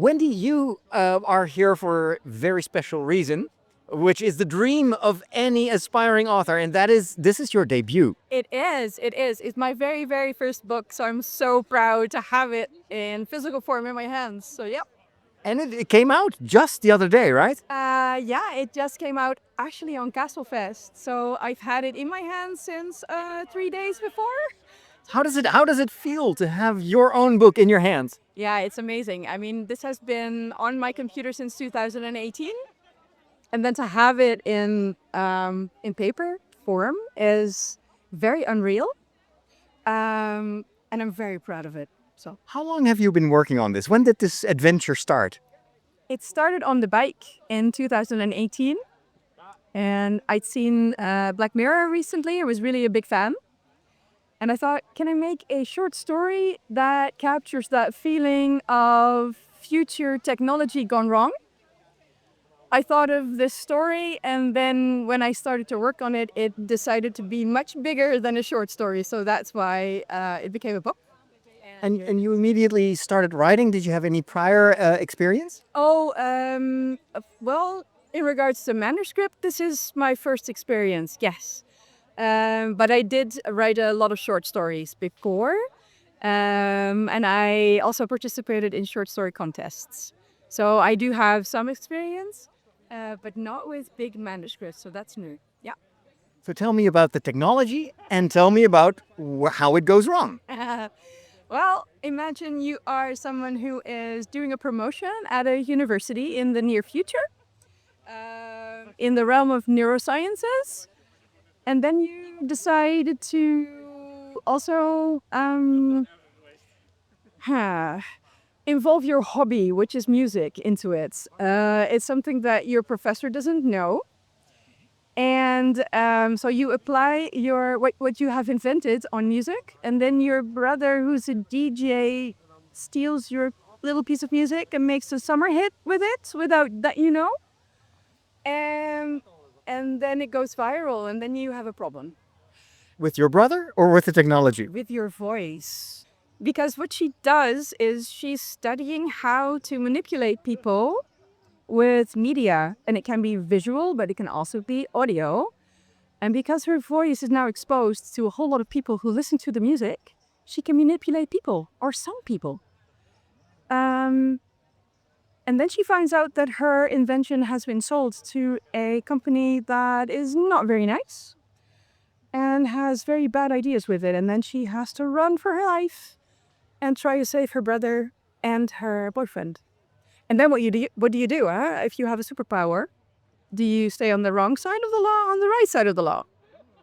Wendy, you are here for a very special reason, which is the dream of any aspiring author, and this is your debut. It is. It is. It's my very, very first book, so I'm so proud to have it in physical form in my hands. So, yep. And it came out just the other day, right? Yeah, it just came out actually on Castlefest. So I've had it in my hands since 3 days before. How does it feel to have your own book in your hands? Yeah, it's amazing. I mean, this has been on my computer since 2018, and then to have it in paper form is very unreal. And I'm very proud of it. So How long have you been working on this? When did this adventure start? it started on the bike in 2018, and I'd seen Black Mirror recently. I was really a big fan. And I thought, can I make a short story that captures that feeling of future technology gone wrong? I thought of this story, and then when I started to work on it, it decided to be much bigger than a short story. So that's why it became a book. And you immediately started writing. Did you have any prior experience? Well, in regards to manuscript, this is my first experience, yes. But I did write a lot of short stories before, and I also participated in short story contests. So I do have some experience, but not with big manuscripts, so that's new. Yeah. So tell me about the technology and tell me about how it goes wrong. Well, imagine you are someone who is doing a promotion at a university in the near future, in the realm of neurosciences, and then you decide to also involve your hobby, which is music, into it. It's something that your professor doesn't know. And so you apply what you have invented on music, and then your brother, who's a DJ, steals your little piece of music and makes a summer hit with it without that you know. And then it goes viral, and then you have a problem With your brother or with the technology? with your voice. Because what she does is she's studying how to manipulate people with media, and it can be visual, but it can also be audio. And because her voice is now exposed to a whole lot of people who listen to the music, she can manipulate people, or some people. And then she finds out that her invention has been sold to a company that is not very nice and has very bad ideas with it. And then she has to run for her life and try to save her brother and her boyfriend. And then what do you do, huh? If you have a superpower, do you stay on the wrong side of the law, on the right side of the law?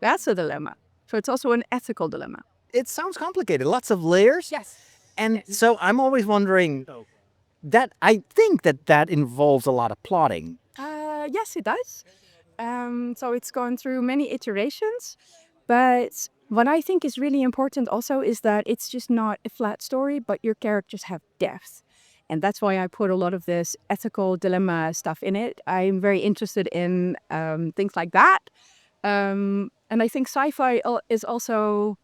That's a dilemma. So it's also an ethical dilemma. It sounds complicated, lots of layers. Yes. And so I'm always wondering that I think that involves a lot of plotting. Yes, it does. So it's gone through many iterations. But what I think is really important also is that it's just not a flat story, but your characters have depth. And that's why I put a lot of this ethical dilemma stuff in it. I'm very interested in things like that. And I think sci-fi is also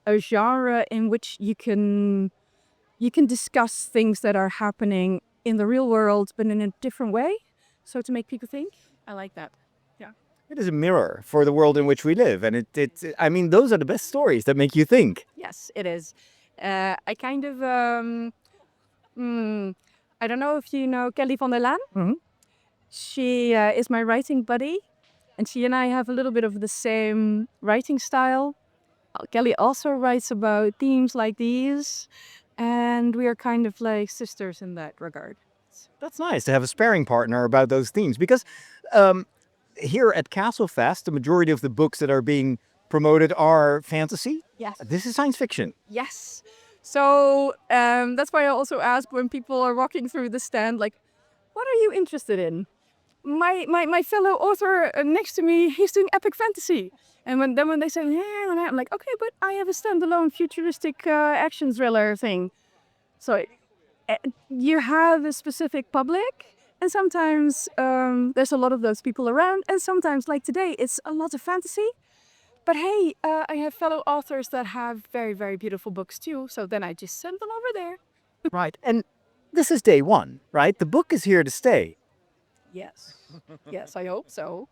a genre in which you can discuss things that are happening in the real world, but in a different way. So to make people think, I like that. Yeah. It is a mirror for the world in which we live. And I mean, those are the best stories that make you think. Yes, it is. I kind of, I don't know if you know Kelly van der Laan. Mhm. She is my writing buddy, and she and I have a little bit of the same writing style. Kelly also writes about themes like these, and we are kind of like sisters in that regard. That's nice to have a sparring partner about those themes because here at Castlefest, the majority of the books that are being promoted are fantasy. Yes. This is science fiction. Yes. So that's why I also ask when people are walking through the stand, like, what are you interested in? My fellow author next to me, he's doing epic fantasy. And when they say, yeah, and I'm like, okay, but I have a standalone futuristic action thriller thing. So you have a specific public, and sometimes there's a lot of those people around, and sometimes, like today, it's a lot of fantasy. But hey, I have fellow authors that have very, very beautiful books too, so then I just send them over there. Right. And this is day one, right? The book is here to stay. Yes. Yes, I hope so.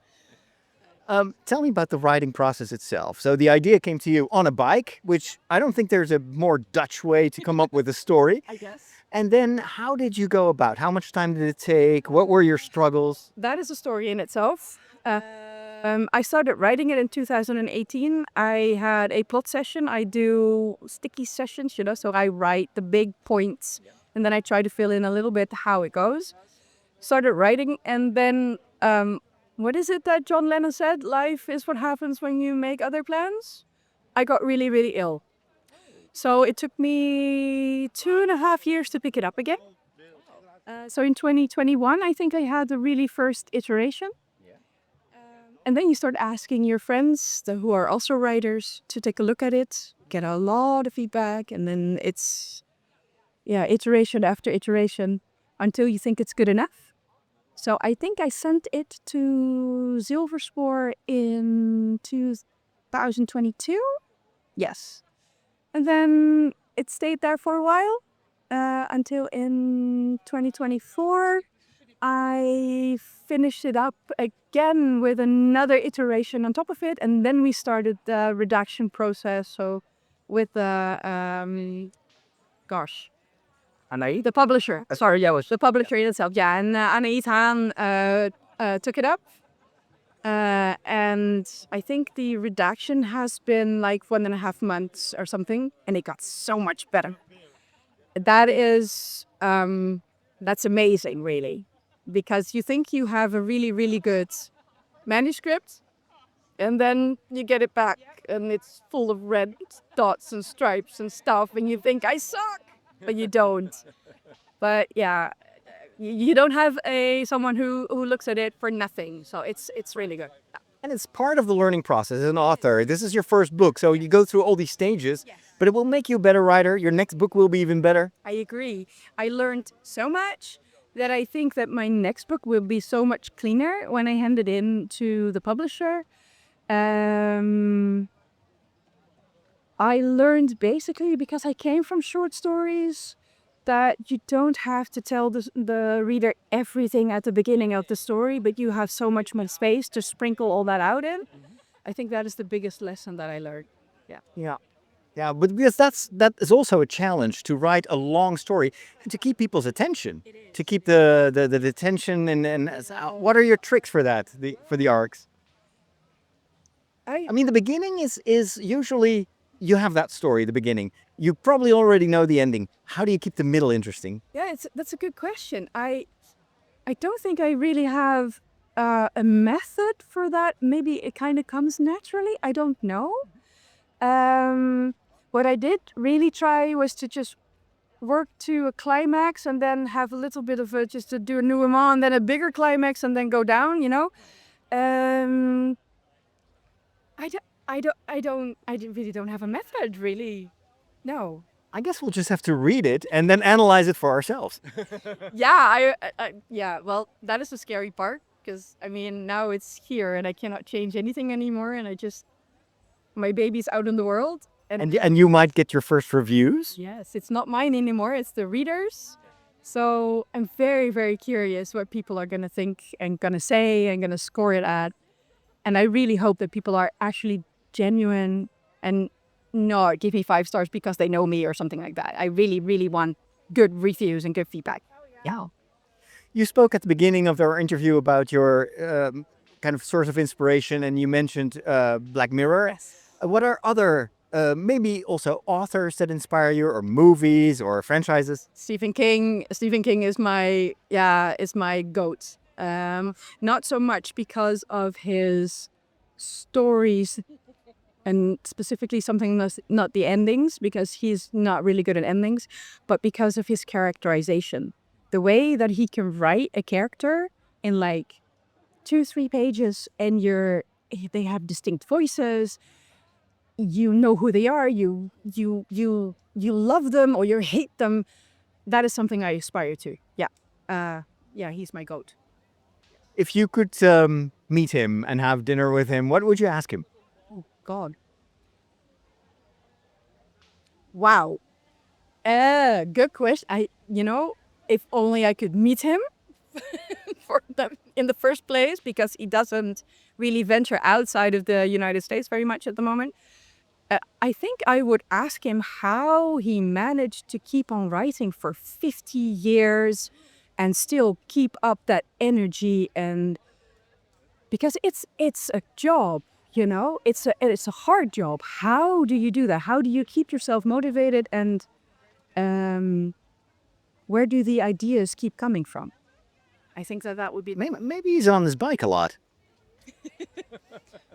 Tell me about the writing process itself. So the idea came to you on a bike, which I don't think there's a more Dutch way to come up with a story. I guess. And then how did you go about? How much time did it take? What were your struggles? That is a story in itself. I started writing it in 2018. I had a plot session. I do sticky sessions, so I write the big points and then I try to fill in a little bit how it goes. Started writing, and then what is it that John Lennon said? Life is what happens when you make other plans. I got really, really ill. So it took me 2.5 years to pick it up again. So in 2021, I think I had the really first iteration. And then you start asking your friends who are also writers to take a look at it, get a lot of feedback, and then it's, iteration after iteration until you think it's good enough. So I think I sent it to Zilverspore in 2022. Yes. And then it stayed there for a while until in 2024. I finished it up again with another iteration on top of it, and then we started the redaction process. So with the Anaïd? the publisher. Sorry, yeah, was the publisher in itself. Yeah, and Anaïd Haan took it up. And I think the redaction has been like 1.5 months or something, and it got so much better. That is, that's amazing, really, because you think you have a really, really good manuscript, and then you get it back, and it's full of red dots and stripes and stuff, and you think, I suck, but you don't. But yeah, you don't have someone who looks at it for nothing, so it's really good. And it's part of the learning process as an author. This is your first book, so you go through all these stages, but it will make you a better writer. Your next book will be even better. I agree. I learned so much that I think that my next book will be so much cleaner when I hand it in to the publisher. I learned basically, because I came from short stories, that you don't have to tell the reader everything at the beginning of the story, but you have so much more space to sprinkle all that out in. I think that is the biggest lesson that I learned. Yeah. Yeah, but because that is also a challenge to write a long story and to keep people's attention, to keep the attention. And what are your tricks for that, for the arcs? I mean, the beginning is usually you have that story, the beginning. You probably already know the ending. How do you keep the middle interesting? Yeah, that's a good question. I don't think I really have a method for that. Maybe it kind of comes naturally. I don't know. What I did really try was to just work to a climax and then have a little bit of just to do a nouement and then a bigger climax and then go down, I really don't have a method, really. No. I guess we'll just have to read it and then analyze it for ourselves. Yeah, yeah, well, that is the scary part, because, I mean, now it's here and I cannot change anything anymore, and my baby's out in the world. And you might get your first reviews. Yes, it's not mine anymore, it's the readers. So I'm very, very curious what people are going to think and going to say and going to score it at. And I really hope that people are actually genuine and not give me 5 stars because they know me or something like that. I really, really want good reviews and good feedback. Yeah. You spoke at the beginning of our interview about your kind of source of inspiration, and you mentioned Black Mirror. Yes. What are other, maybe also authors that inspire you, or movies or franchises? Stephen King. Stephen King is my goat. Not so much because of his stories, and specifically something that's not the endings, because he's not really good at endings, but because of his characterization. The way that he can write a character in like 2-3 pages, and they have distinct voices. You know who they are. You love them or you hate them. That is something I aspire to. Yeah. He's my goat. If you could meet him and have dinner with him, what would you ask him? Oh God. Wow. Good question. if only I could meet him for them in the first place, because he doesn't really venture outside of the United States very much at the moment. I think I would ask him how he managed to keep on writing for 50 years and still keep up that energy, and because it's a job, you know, it's a hard job. How do you do that? How do you keep yourself motivated, and where do the ideas keep coming from? I think that would be Maybe he's on his bike a lot.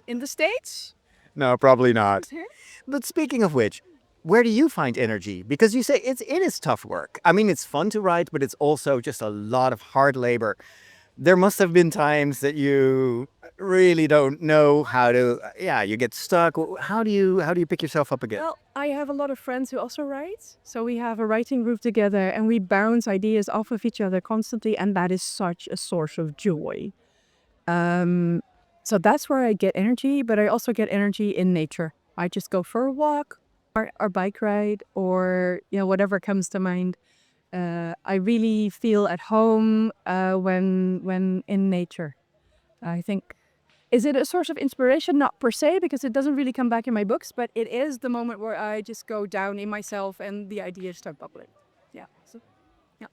in the States. No, probably not. But speaking of which, where do you find energy? Because you say it is tough work. I mean, it's fun to write, but it's also just a lot of hard labor. There must have been times that you really don't know how to. Yeah, you get stuck. How do you pick yourself up again? Well, I have a lot of friends who also write. So we have a writing group together and we bounce ideas off of each other constantly. And that is such a source of joy. So that's where I get energy, but I also get energy in nature. I just go for a walk or bike ride, or whatever comes to mind. I really feel at home when in nature. I think, is it a source of inspiration? Not per se, because it doesn't really come back in my books, but it is the moment where I just go down in myself and the ideas start bubbling. Yeah. So, yeah.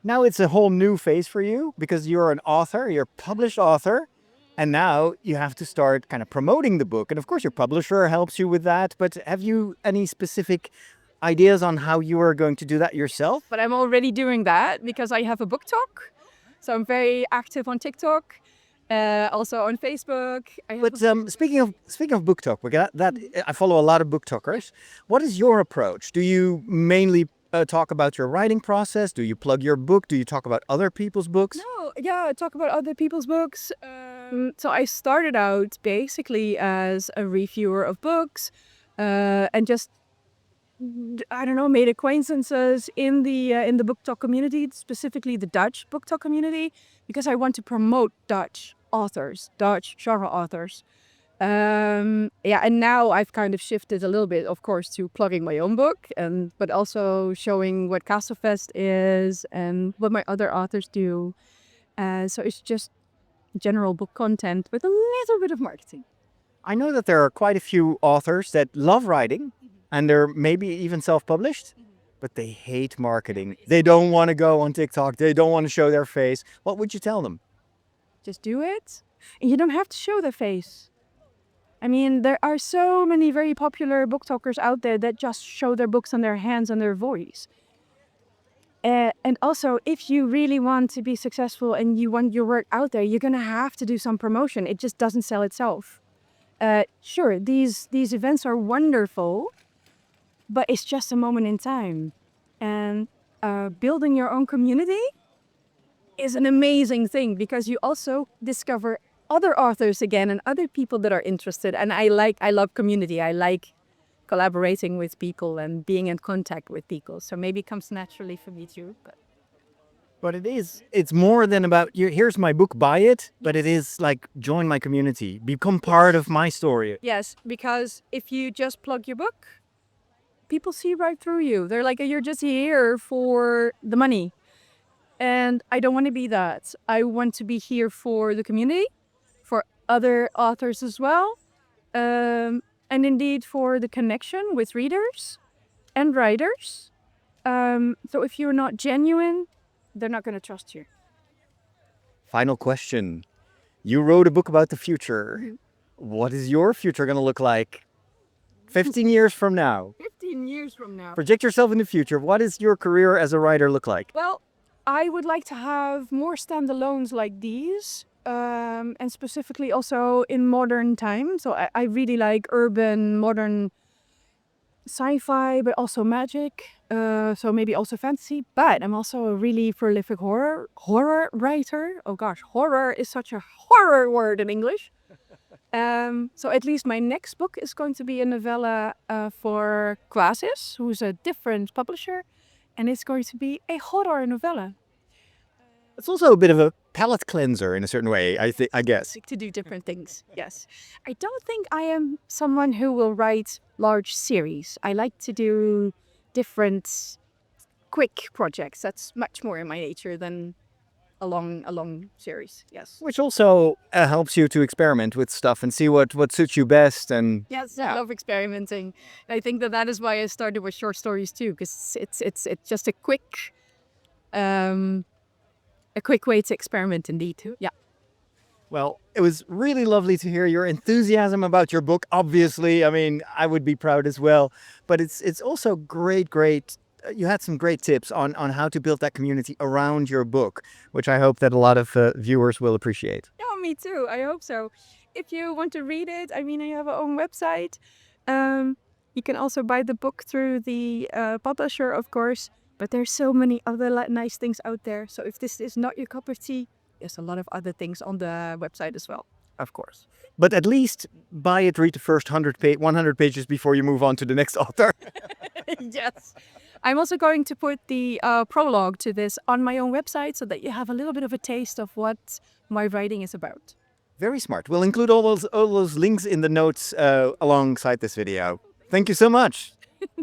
Now it's a whole new phase for you because you're an author, you're a published author, and now you have to start kind of promoting the book. And of course, your publisher helps you with that. But have you any specific ideas on how you are going to do that yourself? But I'm already doing that because I have a BookTok. So I'm very active on TikTok, also on Facebook. But speaking of BookTok, we got that. I follow a lot of BookTokers. What is your approach? Do you mainly talk about your writing process? Do you plug your book? Do you talk about other people's books? No, yeah, I talk about other people's books. So I started out basically as a reviewer of books, and just, I don't know, made acquaintances in the BookTok community, specifically the Dutch BookTok community, because I want to promote Dutch authors, Dutch genre authors. Yeah, and now I've kind of shifted a little bit, of course, to plugging my own book, but also showing what Castlefest is and what my other authors do. So it's just general book content with a little bit of marketing. I know that there are quite a few authors that love writing, and they're maybe even self-published, but they hate marketing. They don't want to go on TikTok. They don't want to show their face. What would you tell them? Just do it. And you don't have to show their face. I mean, there are so many very popular BookTokers out there that just show their books on their hands and their voice. And also, if you really want to be successful and you want your work out there, you're going to have to do some promotion. It just doesn't sell itself. Sure, these events are wonderful, but it's just a moment in time. And building your own community is an amazing thing, because you also discover other authors again and other people that are interested. And I love community. I like collaborating with people and being in contact with people. So maybe it comes naturally for me too. But it's more than about, here's my book, buy it. But it is like, join my community, become part of my story. Yes, because if you just plug your book, people see right through you. They're like, you're just here for the money. And I don't want to be that. I want to be here for the community, for other authors as well, and indeed for the connection with readers and writers. So if you're not genuine, they're not going to trust you. Final question. You wrote a book about the future. What is your future going to look like 15 years from now? 15 years from now. Project yourself in the future. What does your career as a writer look like? Well, I would like to have more standalones like these, and specifically also in modern times. So I really like urban, modern sci-fi, but also magic. So maybe also fantasy. But I'm also a really prolific horror writer. Oh gosh, horror is such a horror word in English. So at least my next book is going to be a novella for Quasis, who's a different publisher. And it's going to be a horror novella. It's also a bit of a palate cleanser in a certain way, I guess. To do different things, yes. I don't think I am someone who will write large series. I like to do different quick projects. That's much more in my nature than a long series. Yes. Which also helps you to experiment with stuff and see what suits you best. And Yes, I love experimenting. I think that is why I started with short stories too, because it's just a quick way to experiment indeed. Yeah. well, it was really lovely to hear your enthusiasm about your book. Obviously, I mean, I would be proud as well. But it's also great. You had some great tips on how to build that community around your book, which I hope that a lot of viewers will appreciate. Yeah, me too. I hope so. If you want to read it, I mean, I have our own website. Um, you can also buy the book through the publisher, of course. But there's so many other nice things out there. So if this is not your cup of tea, there's a lot of other things on the website as well. Of course. But at least buy it, read the first 100 pages before you move on to the next author. Yes. I'm also going to put the prologue to this on my own website so that you have a little bit of a taste of what my writing is about. Very smart. We'll include all those links in the notes alongside this video. Thank you so much.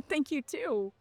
Thank you too.